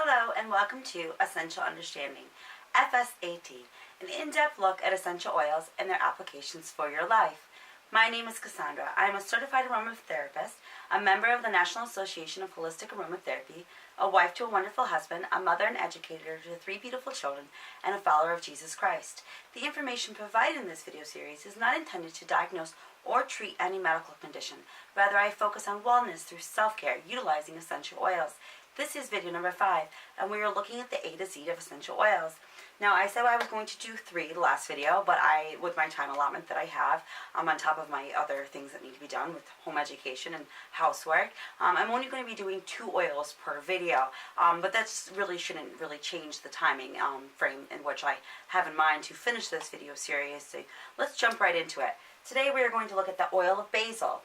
Hello and welcome to Essential Understanding, FSAT, an in-depth look at essential oils and their applications for your life. My name is Cassandra. I am a certified aromatherapist, a member of the National Association of Holistic Aromatherapy, a wife to a wonderful husband, a mother and educator to 3 beautiful children, and a follower of Jesus Christ. The information provided in this video series is not intended to diagnose or treat any medical condition. Rather, I focus on wellness through self-care utilizing essential oils. This is video number 5, and we are looking at the A to Z of essential oils. Now, I said I was going to do 3 the last video, but with my time allotment that I have, on top of my other things that need to be done with home education and housework, I'm only going to be doing 2 oils per video, but that really shouldn't really change the timing frame in which I have in mind to finish this video series. So let's jump right into it. Today we are going to look at the oil of basil.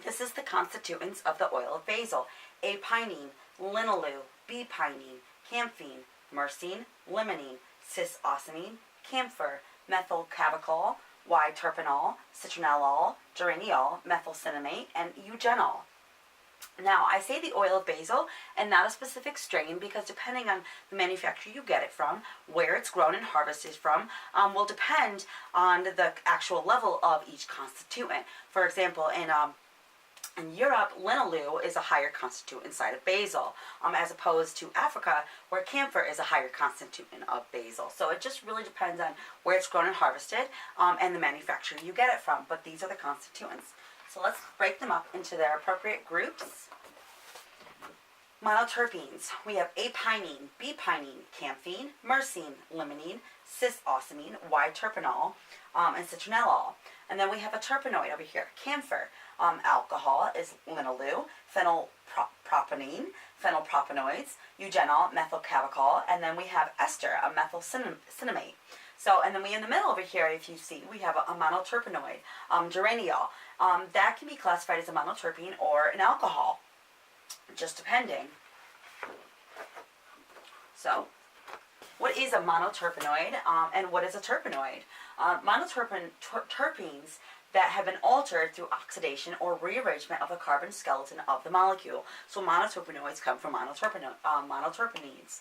This is the constituents of the oil of basil: A-pinene, linalool, B-pinene, camphene, myrcene, limonene, cis-ocimene, camphor, methylcavachol, Y-terpenol, citronellol, geraniol, methylcinnamate, and eugenol. Now, I say the oil of basil and not a specific strain because depending on the manufacturer you get it from, where it's grown and harvested from, will depend on the actual level of each constituent. For example, in Europe, linalool is a higher constituent inside of basil, as opposed to Africa, where camphor is a higher constituent of basil. So it just really depends on where it's grown and harvested and the manufacturer you get it from. But these are the constituents. So let's break them up into their appropriate groups. Monoterpenes. We have A-pinene, B-pinene, camphene, myrcene, limonene, cis-ocimene, Y-terpenol, and citronellol. And then we have a terpenoid over here, camphor. Alcohol is linalool, phenylpropionene, phenylpropanoids, eugenol, methylcavachol, and then we have ester, a methylcinnamate. So, and then in the middle over here, if you see, we have a monoterpenoid, geraniol. That can be classified as a monoterpene or an alcohol, just depending. So, what is a monoterpenoid and what is a terpenoid? Terpenes that have been altered through oxidation or rearrangement of the carbon skeleton of the molecule. So monoterpenoids come from monoterpenes.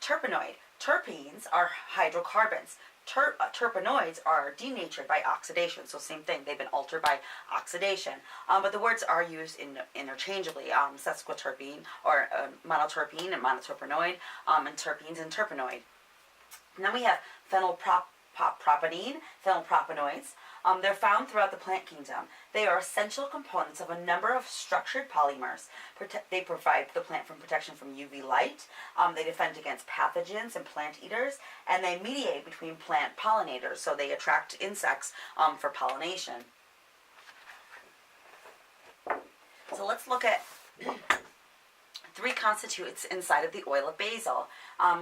Terpenoid. Terpenes are hydrocarbons. Terpenoids are denatured by oxidation. So same thing, they've been altered by oxidation. But the words are used interchangeably. Sesquiterpene or monoterpene and monoterpenoid, and terpenes and terpenoid. And then we have phenylpropionene, phenylpropanoids. They're found throughout the plant kingdom. They are essential components of a number of structured polymers. They provide the plant from protection from UV light. They defend against pathogens and plant eaters, and they mediate between plant pollinators, so they attract insects for pollination. So let's look at 3 constituents inside of the oil of basil.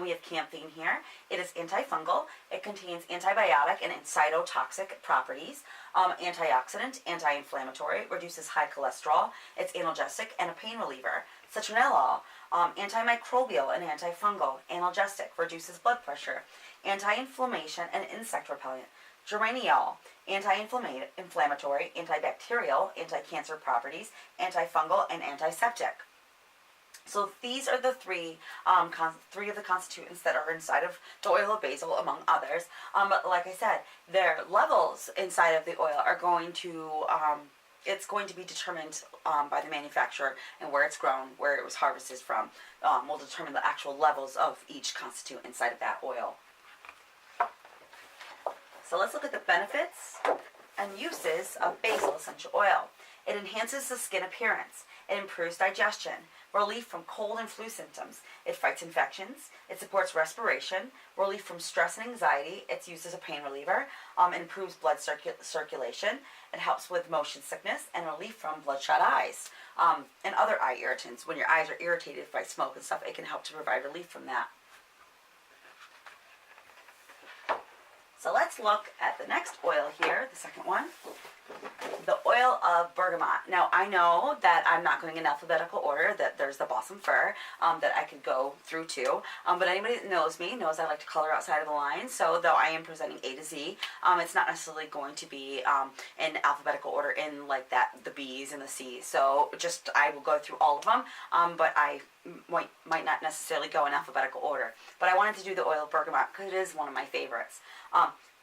We have camphene here. It is antifungal. It contains antibiotic and cytotoxic properties, antioxidant, anti-inflammatory, reduces high cholesterol. It's analgesic and a pain reliever. Citronellol, antimicrobial and antifungal, analgesic, reduces blood pressure, anti-inflammation and insect repellent. Geraniol, anti-inflammatory, antibacterial, anti-cancer properties, antifungal, and antiseptic. So these are the 3 of the constituents that are inside of the oil of basil, among others. But like I said, their levels inside of the oil are going to, it's going to be determined by the manufacturer and where it's grown, where it was harvested from, will determine the actual levels of each constituent inside of that oil. So let's look at the benefits and uses of basil essential oil. It enhances the skin appearance. It improves digestion, relief from cold and flu symptoms. It fights infections. It supports respiration, relief from stress and anxiety. It's used as a pain reliever. Improves blood circulation. It helps with motion sickness and relief from bloodshot eyes and other eye irritants. When your eyes are irritated by smoke and stuff, it can help to provide relief from that. So let's look at the next oil here, the second one, the oil of bergamot. Now, I know that I'm not going in alphabetical order, that there's the balsam fir that I could go through too, but anybody that knows me knows I like to color outside of the lines, so though I am presenting A to Z, it's not necessarily going to be in alphabetical order in like that, the B's and the C's, so just I will go through all of them, but I might not necessarily go in alphabetical order, but I wanted to do the oil of bergamot because it is one of my favorites.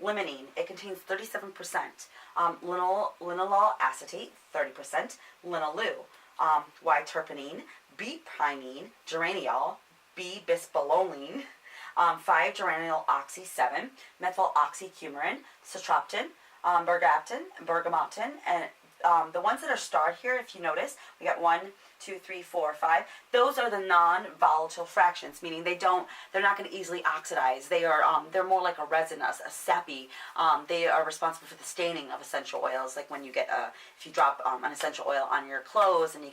Limonene, it contains 37%. Linalool acetate, 30%. Linalool, Y-terpenine, B-pinene, geraniol, B-bisphenol, 5-geranyl oxy 7, methyl oxycumulin, citroptin, bergamotin, and the ones that are starred here, if you notice, we got 1, 2, 3, 4, 5. Those are the non-volatile fractions, meaning they're not going to easily oxidize. They're more like a resin, a sappy. They are responsible for the staining of essential oils, like when you get if you drop an essential oil on your clothes, and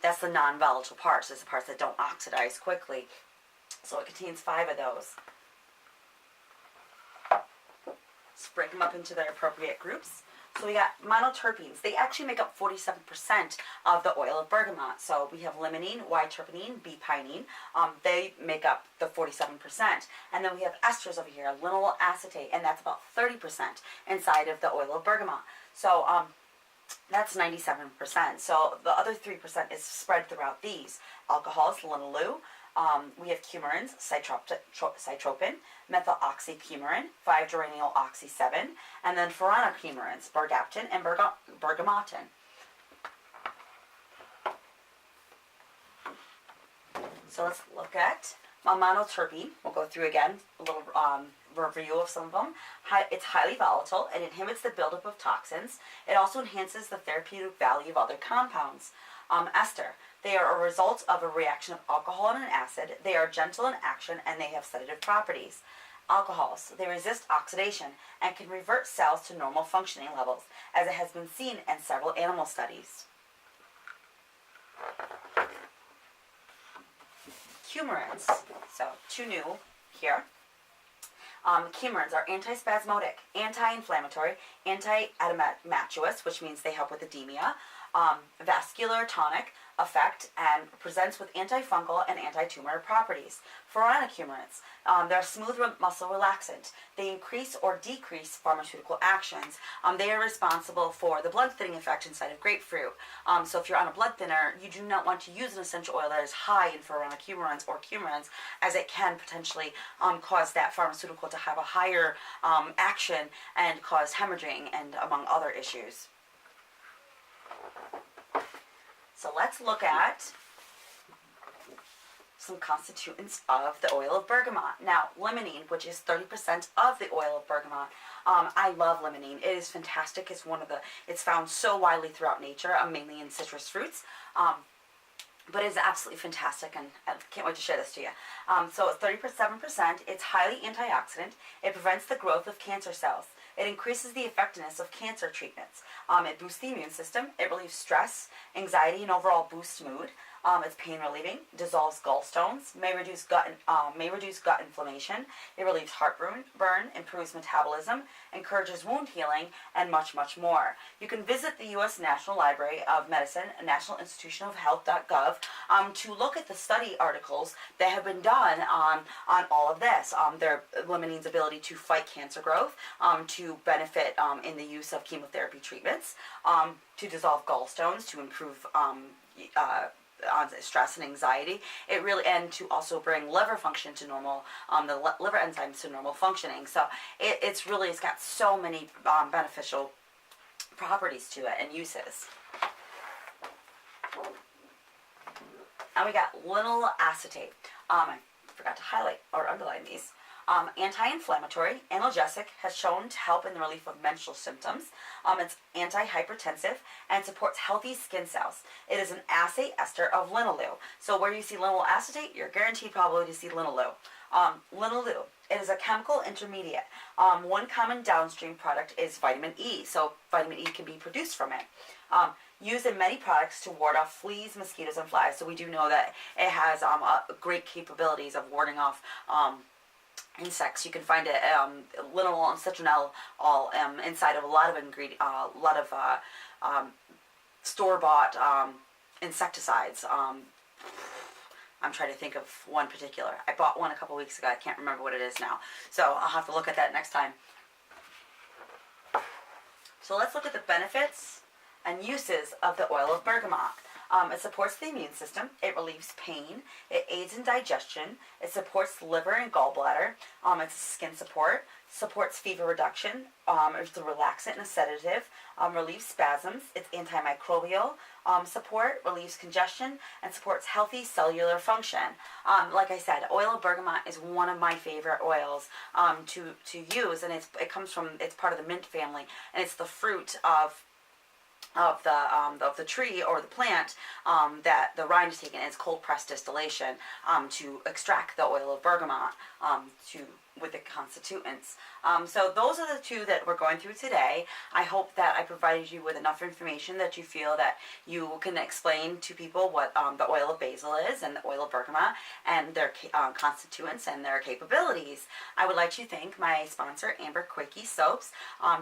that's the non-volatile parts. It's the parts that don't oxidize quickly. So it contains 5 of those. Let's break them up into their appropriate groups. So we got monoterpenes. They actually make up 47% of the oil of bergamot. So we have limonene, Y-terpenine, B-pinene. They make up the 47%. And then we have esters over here, linalool acetate, and that's about 30% inside of the oil of bergamot. So that's 97%. So the other 3% is spread throughout these. Alcohols, linalool. We have coumarins, citropin, methyl oxycumulin, 5-geranyl oxy 7, and then furanocoumarins, bergaptin and bergamotin. So let's look at monoterpene. We'll go through again a little review of some of them. It's highly volatile. It inhibits the buildup of toxins. It also enhances the therapeutic value of other compounds. Ester. They are a result of a reaction of alcohol and an acid. They are gentle in action and they have sedative properties. Alcohols. They resist oxidation and can revert cells to normal functioning levels, as it has been seen in several animal studies. Coumarins. So 2 new here. Coumarins are antispasmodic, anti-inflammatory, anti-edematous, which means they help with edema, vascular tonic effect, and presents with antifungal and anti-tumor properties. Furanocoumarins, they're a smooth muscle relaxant. They increase or decrease pharmaceutical actions. They are responsible for the blood thinning effect inside of grapefruit. So if you're on a blood thinner, you do not want to use an essential oil that is high in furanocoumarins or coumarins, as it can potentially cause that pharmaceutical to have a higher action and cause hemorrhaging and among other issues. So let's look at some constituents of the oil of bergamot. Now, limonene, which is 30% of the oil of bergamot. I love limonene. It is fantastic. It's found so widely throughout nature, mainly in citrus fruits. But it's absolutely fantastic, and I can't wait to share this to you. So it's 37%. It's highly antioxidant. It prevents the growth of cancer cells. It increases the effectiveness of cancer treatments. It boosts the immune system. It relieves stress, anxiety, and overall boosts mood. It's pain relieving, dissolves gallstones, may reduce gut inflammation. It relieves heartburn, improves metabolism, encourages wound healing, and much, much more. You can visit the U.S. National Library of Medicine, National Institution of Health.gov, to look at the study articles that have been done on all of this. Their limonene's ability to fight cancer growth, to benefit in the use of chemotherapy treatments, to dissolve gallstones, to improve on stress and anxiety. And to also bring liver function to normal, the liver enzymes to normal functioning. So it's got so many beneficial properties to it and uses. And we got linalool acetate. I forgot to highlight or underline these. Anti-inflammatory, analgesic, has shown to help in the relief of menstrual symptoms. It's anti-hypertensive and supports healthy skin cells. It is an acid ester of linalool. So where you see linalool acetate, you're guaranteed probably to see linalool. Linalool, it is a chemical intermediate. One common downstream product is vitamin E. So vitamin E can be produced from it. Used in many products to ward off fleas, mosquitoes, and flies. So we do know that it has great capabilities of warding off insects. You can find it, linalool and citronellol, all inside of a lot of store-bought insecticides. I'm trying to think of one particular. I bought one a couple weeks ago. I can't remember what it is now. So I'll have to look at that next time. So let's look at the benefits and uses of the oil of bergamot. It supports the immune system. It relieves pain. It aids in digestion. It supports the liver and gallbladder. It's a skin support. Supports fever reduction. It's a relaxant and a sedative. Relieves spasms. It's antimicrobial. Support, relieves congestion, and supports healthy cellular function. Like I said, oil of bergamot is one of my favorite oils to use, and it's part of the mint family, and it's the fruit of the tree or the plant that the rind is taken. It's cold pressed distillation to extract the oil of bergamot with the constituents. So those are the two that we're going through today. I hope that I provided you with enough information that you feel that you can explain to people what the oil of basil is and the oil of bergamot and their constituents and their capabilities. I would like to thank my sponsor, Amber Quickie Soaps,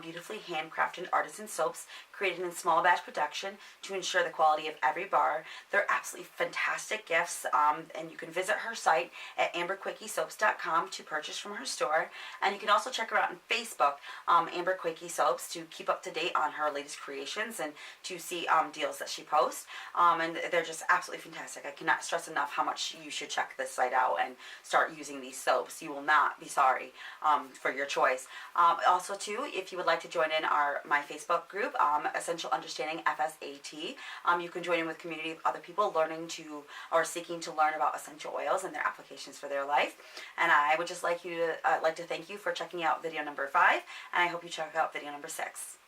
beautifully handcrafted artisan soaps created in small batch production to ensure the quality of every bar. They're absolutely fantastic gifts, and you can visit her site at amberquickysoaps.com to purchase from her store. And you can also check her out on Facebook, Amber Quickie Soaps, to keep up to date on her latest creations and to see deals that she posts. And they're just absolutely fantastic. I cannot stress enough how much you should check this site out and start using these soaps. You will not be sorry for your choice. Also, too, if you would like to join in my Facebook group, Essential Understanding FSAT, you can join in with a community of other people seeking to learn about essential oils and their applications for their life. And I would just like to thank you for checking out video number 5, and I hope you check out video number 6.